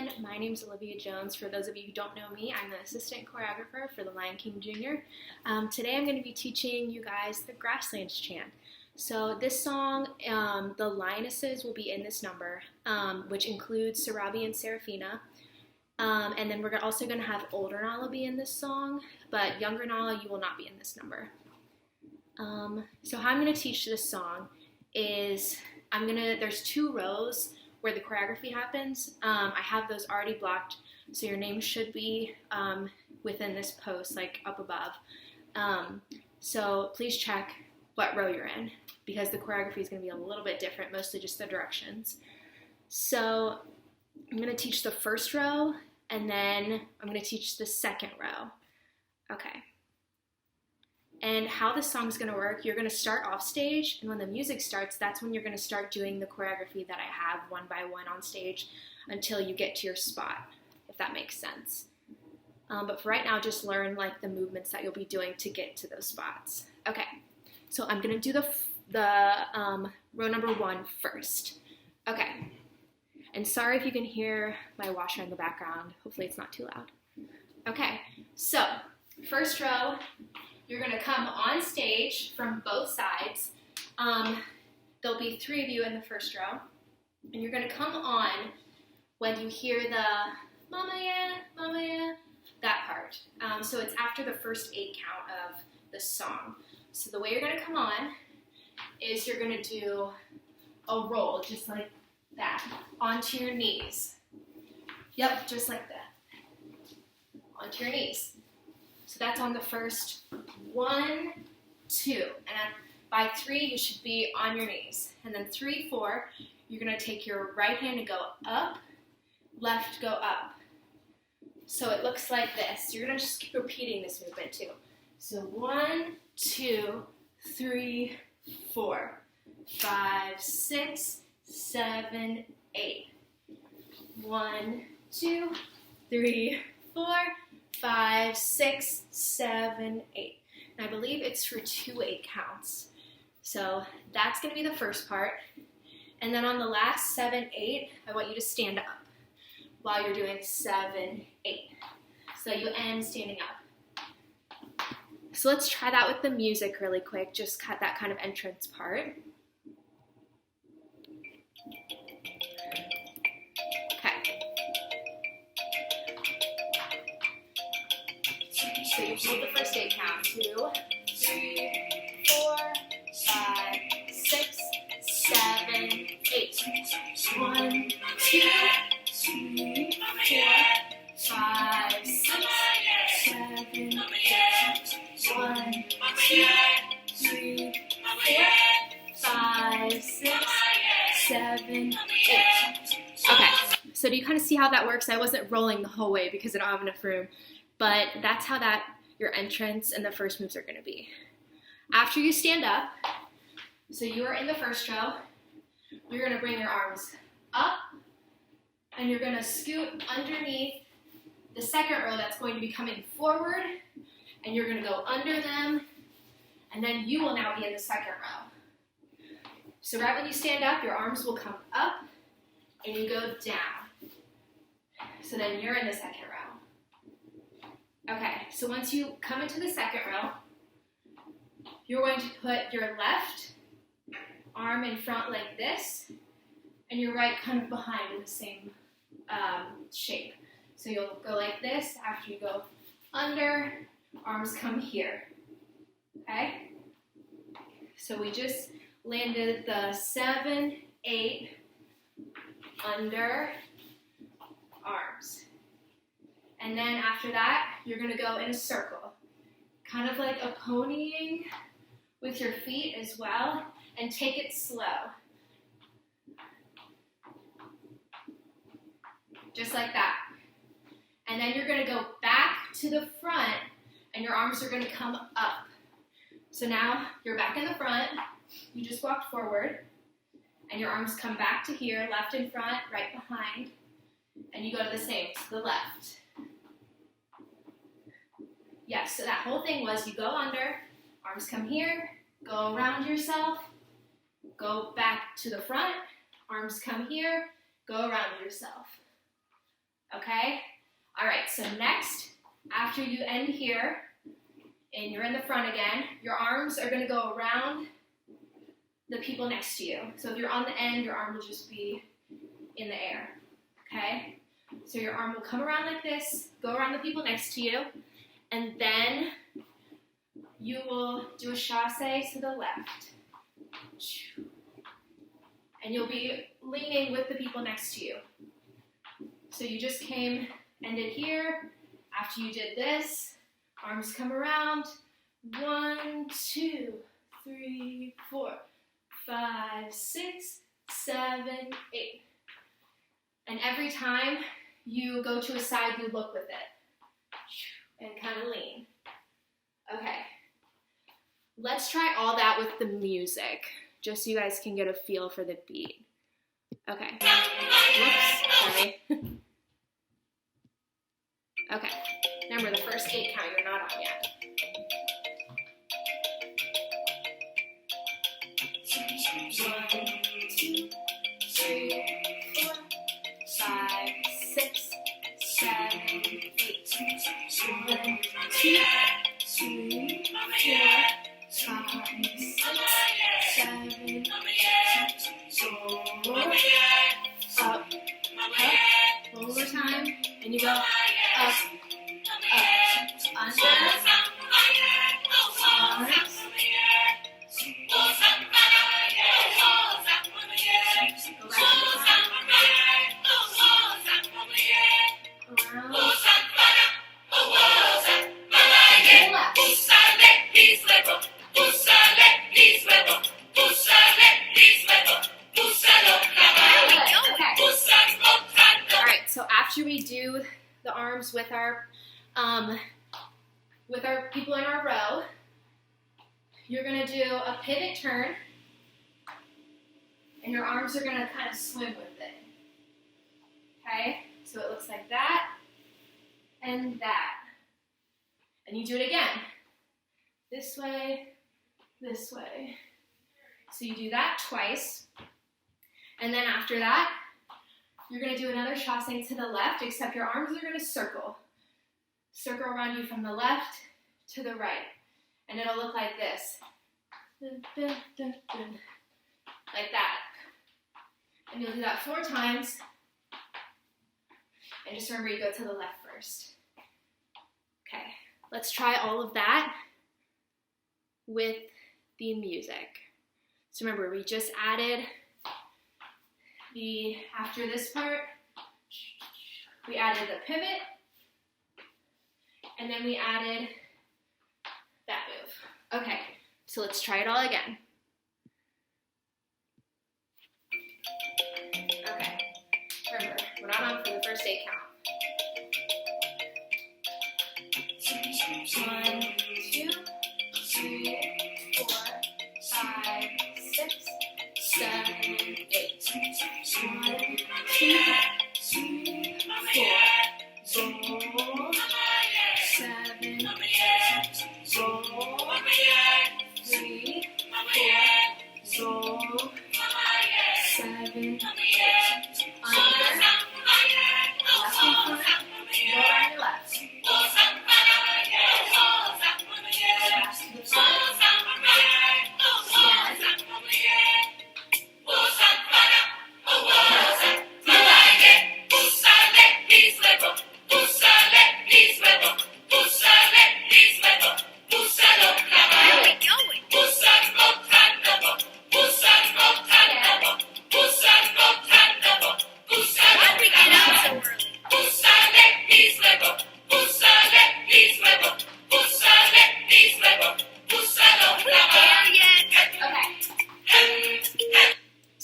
everyone. My name is Olivia Jones. For those of you who don't know me, I'm the assistant choreographer for the Lion King Jr. Today I'm going to be teaching you guys the Grasslands Chant. So this song, the Lionesses will be in this number, which includes Sarabi and Sarafina. And then we're also going to have Older Nala be in this song, but Younger Nala, you will not be in this number. So how I'm going to teach this song is there's 2 rows where the choreography happens. I have those already blocked, so your name should be within this post, like up above. So please check what row you're in, because the choreography is going to be a little bit different, mostly just the directions. So I'm going to teach the first row, and then I'm going to teach the second row. Okay. And how this song is going to work, you're going to start off stage, and when the music starts, that's when you're going to start doing the choreography that I have one by one on stage until you get to your spot, if that makes sense. But for right now, just learn like the movements that you'll be doing to get to those spots. Okay, so I'm going to do the row number 1 first. Okay, and sorry if you can hear my washer in the background. Hopefully it's not too loud. Okay, so first row, you're going to come on stage from both sides. There'll be 3 of you in the first row. And you're going to come on when you hear the mama yeah, that part. So it's after the first 8 count of the song. So the way you're going to come on is you're going to do a roll, just like that, onto your knees. Yep, just like that. Onto your knees. So that's on the first 1, 2, and by 3 you should be on your knees. And then 3, 4, you're going to take your right hand and go up, left, go up. So it looks like this. You're going to just keep repeating this movement too. So 1, 2, 3, 4, 5, 6, 7, 8. 1, 2, 3, 4, 5, 6, 7, 8. And I believe it's for 2 8 counts. So that's going to be the first part. And then on the last 7, 8, I want you to stand up while you're doing 7, 8. So you end standing up. So let's try that with the music really quick. Just cut that kind of entrance part. So you hold the first 8 count. 2, 3, 4, 5, 6, 7, 8. 1, 2, 3, 4, 5, 6, 7, 8. 1, 2, 3, 4, 5, 6, 7, 8. Okay, so do you kind of see how that works? I wasn't rolling the whole way because I don't have enough room. But that's how your entrance and the first moves are going to be. After you stand up, so you are in the first row, you're going to bring your arms up, and you're going to scoot underneath the second row that's going to be coming forward, and you're going to go under them, and then you will now be in the second row. So right when you stand up, your arms will come up, and you go down. So then you're in the second row. Okay, so once you come into the second row, you're going to put your left arm in front like this, and your right kind of behind in the same shape. So you'll go like this after you go under, arms come here, okay? So we just landed the 7, 8, under, arms. And then after that, you're going to go in a circle, kind of like a ponying with your feet as well, and take it slow. Just like that. And then you're going to go back to the front, and your arms are going to come up. So now you're back in the front, you just walked forward, and your arms come back to here, left in front, right behind, and you go to the same, to the left. Yes, so that whole thing was you go under, arms come here, go around yourself, go back to the front, arms come here, go around yourself. Okay? All right, so next, after you end here, and you're in the front again, your arms are gonna go around the people next to you. So if you're on the end, your arm will just be in the air, okay? So your arm will come around like this, go around the people next to you, and then you will do a chassé to the left. And you'll be leaning with the people next to you. So you just ended here. After you did this, arms come around. 1, 2, 3, 4, 5, 6, 7, 8. And every time you go to a side, you look with it and kind of lean. Okay. Let's try all that with the music, just so you guys can get a feel for the beat. Okay. Whoops, sorry. Okay. Remember, the first 8 count, you're not on yet. 1, 2, 3, 4, 5, 6, 7, 8. 1, 2, 3, 4, 5, 6, 7, 8. Up, up. One more time, and you go up, up, under, arms. After we do the arms with our people in our row, you're gonna do a pivot turn, and your arms are gonna kind of swim with it. Okay, so it looks like that and that, and you do it again. This way, this way. So you do that twice, and then after that, you're going to do another chassé to the left, except your arms are going to circle. Circle around you from the left to the right. And it'll look like this. Like that. And you'll do that 4 times. And just remember, you go to the left first. Okay, let's try all of that with the music. So remember, we just added after this part, we added the pivot, and then we added that move. Okay, so let's try it all again. Okay, remember, we're not on for the first 8 count. 1, 2, 3, 4, 5, 6, 7, 8. 1, 2, 3, 4, roll, 7, 8, roll, 3, 4, roll, 7, 8, under, left and front, roll on your left. Back to the front,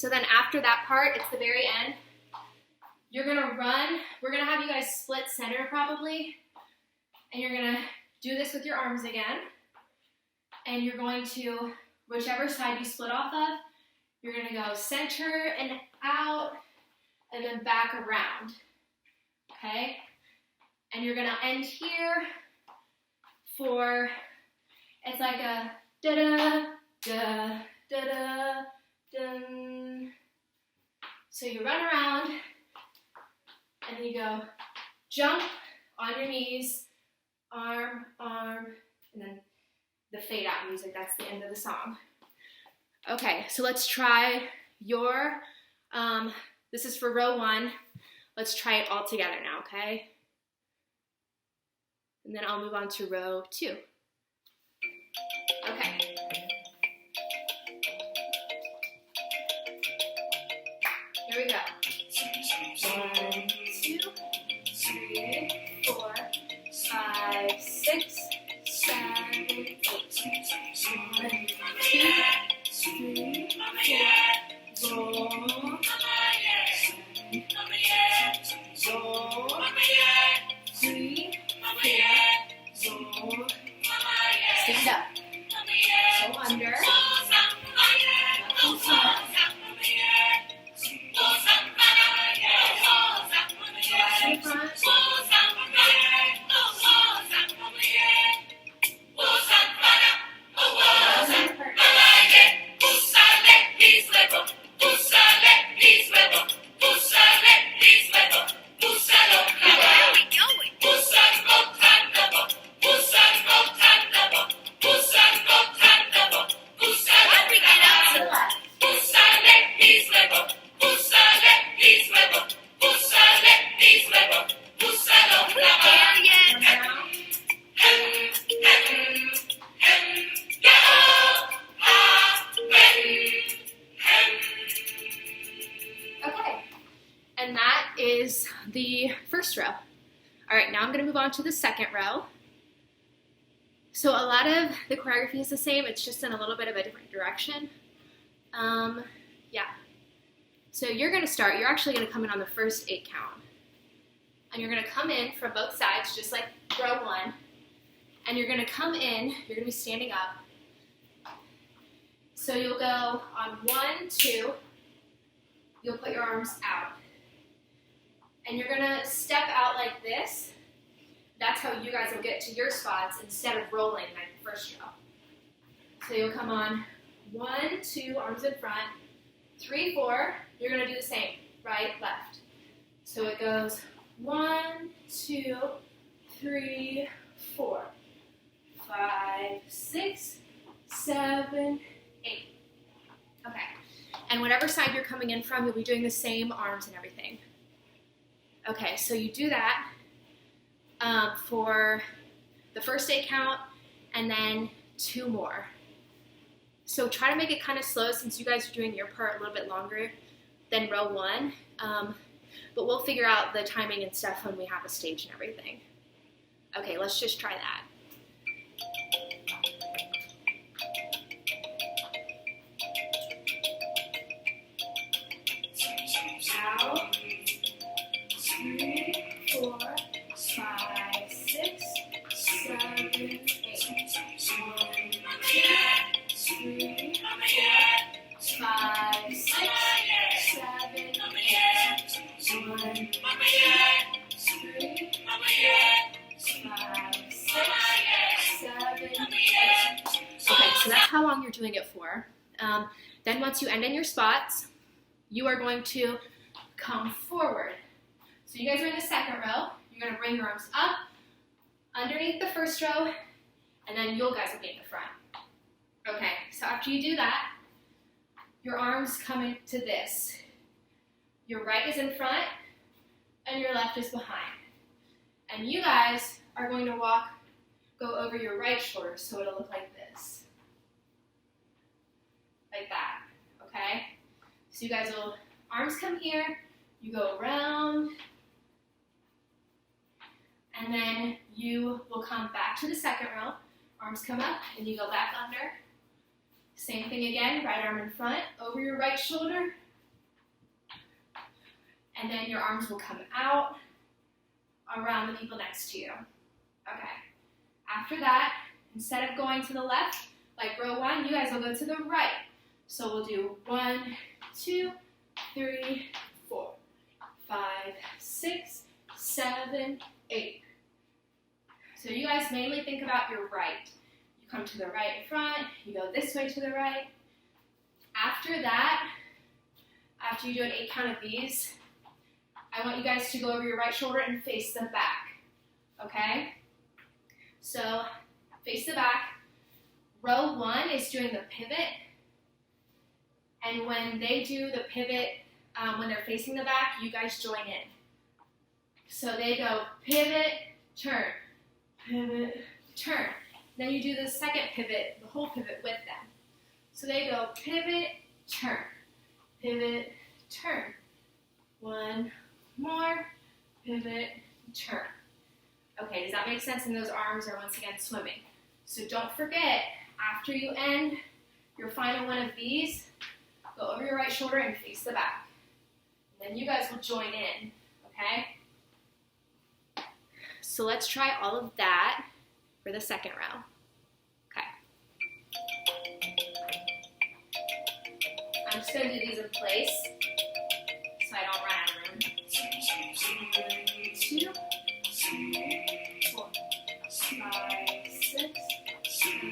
So then after that part, it's the very end. You're gonna run. We're gonna have you guys split center probably. And you're gonna do this with your arms again. And you're going to, whichever side you split off of, you're gonna go center and out, and then back around, okay? And you're gonna end here for, it's like a da-da, da, da-da, dun. So you run around, and then you go jump on your knees, arm, arm, and then the fade out music. That's the end of the song. Okay, so let's try your, this is for row 1. Let's try it all together now, okay? And then I'll move on to row 2. Okay. Here we go. 1, 2, 3, 4, 5, 6, 7, 8. 1, 2, 3, 4, roll. 7, roll. 3, 4, roll. Stand up. Go under. Back and front. Back and front. And that is the first row. All right, now I'm gonna move on to the second row. So a lot of the choreography is the same, it's just in a little bit of a different direction. Yeah. So you're gonna start, you're actually gonna come in on the first 8 count. And you're gonna come in from both sides, just like row 1. And you're gonna come in, you're gonna be standing up. So you'll go on 1, 2, you'll put your arms out. And you're gonna step out like this. That's how you guys will get to your spots instead of rolling like the first row. So you'll come on 1, 2, arms in front, 3, 4, you're gonna do the same, right, left. So it goes 1, 2, 3, 4, 5, 6, 7, 8. Okay, and whatever side you're coming in from, you'll be doing the same arms and everything. Okay, so you do that for the first 8 count and then 2 more. So try to make it kind of slow since you guys are doing your part a little bit longer than row 1. But we'll figure out the timing and stuff when we have a stage and everything. Okay, let's just try that. Out. 3, 4, 5, 6, 7, 8. 1, 2, 3, 4, 5, 6, 7, 8. 1, 2, 3, 4, 5, 6, 7, 8. Okay, so that's how long you're doing it for. Then once you end in your spots, you are going to come forward. So you guys are in the second row. You're going to bring your arms up underneath the first row, and then you guys will be in the front. Okay, so after you do that, your arms come into this. Your right is in front, and your left is behind. And you guys are going to go over your right shoulder, so it'll look like this. Like that, okay? So you guys will, arms come here, you go around, and then you will come back to the second row. Arms come up, and you go back under. Same thing again, right arm in front, over your right shoulder. And then your arms will come out around the people next to you. Okay. After that, instead of going to the left, like row 1, you guys will go to the right. So we'll do 1, 2, 3, 4, 5, 6, 7, 8. So you guys mainly think about your right. You come to the right in front, you go this way to the right. After that, after you do an 8 count of these, I want you guys to go over your right shoulder and face the back, okay? So face the back. Row 1 is doing the pivot, and when they do the pivot, when they're facing the back, you guys join in. So they go pivot, turn, pivot, turn. Then you do the second pivot, the whole pivot with them. So they go pivot, turn, pivot, turn. One more, pivot, turn. Okay, does that make sense? And those arms are once again swimming. So don't forget, after you end your final one of these, go over your right shoulder and face the back. And then you guys will join in, okay? So let's try all of that for the second row. Okay. I'm just going to do these in place so I don't run out of room. 2, 4, 5, 6, 7,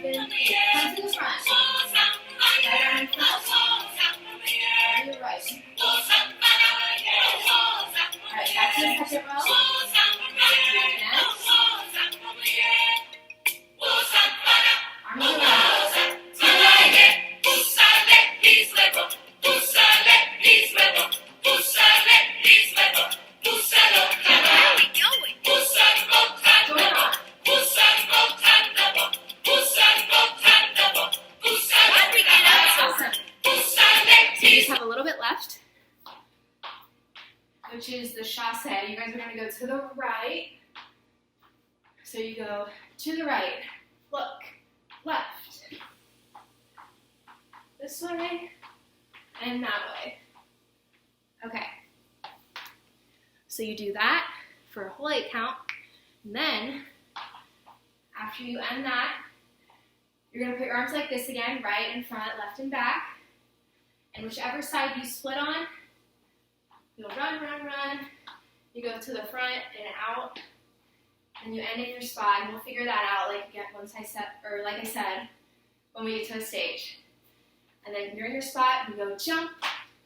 8. Come to the front. Right arm in front. To the right. Alright, back to the second row. Again. Arms around. To the right. Left, which is the chasse. You guys are going to go to the right. So you go to the right, look, left, this way, and that way. Okay. So you do that for a whole 8 count. And then, after you end that, you're going to put your arms like this again, right and front, left and back. And whichever side you split on, you'll run, run, run. You go to the front and out, and you end in your spot. And we'll figure that out like I said, when we get to the stage. And then you're in your spot, and you go jump,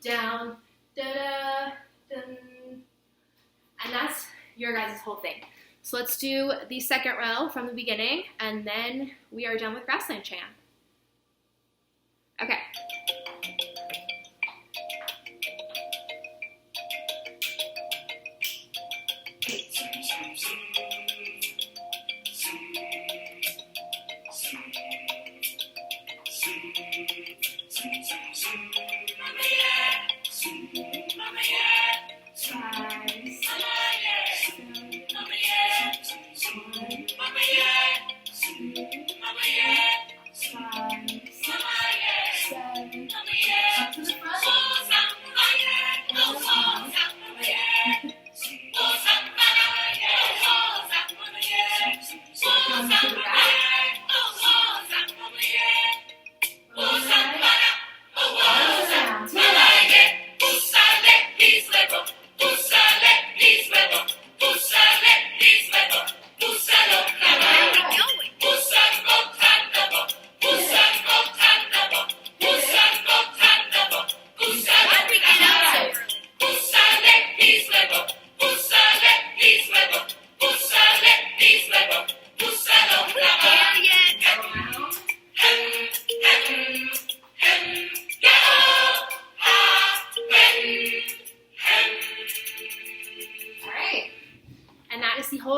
down, da-da, dun. And that's your guys' whole thing. So let's do the second row from the beginning, and then we are done with Grassland Chant. Okay.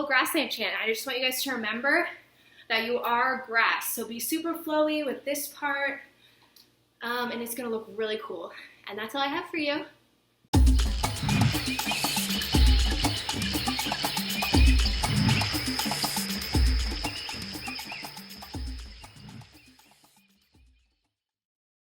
Grassland Chant. I just want you guys to remember that you are grass. So be super flowy with this part, and it's going to look really cool. And that's all I have for you.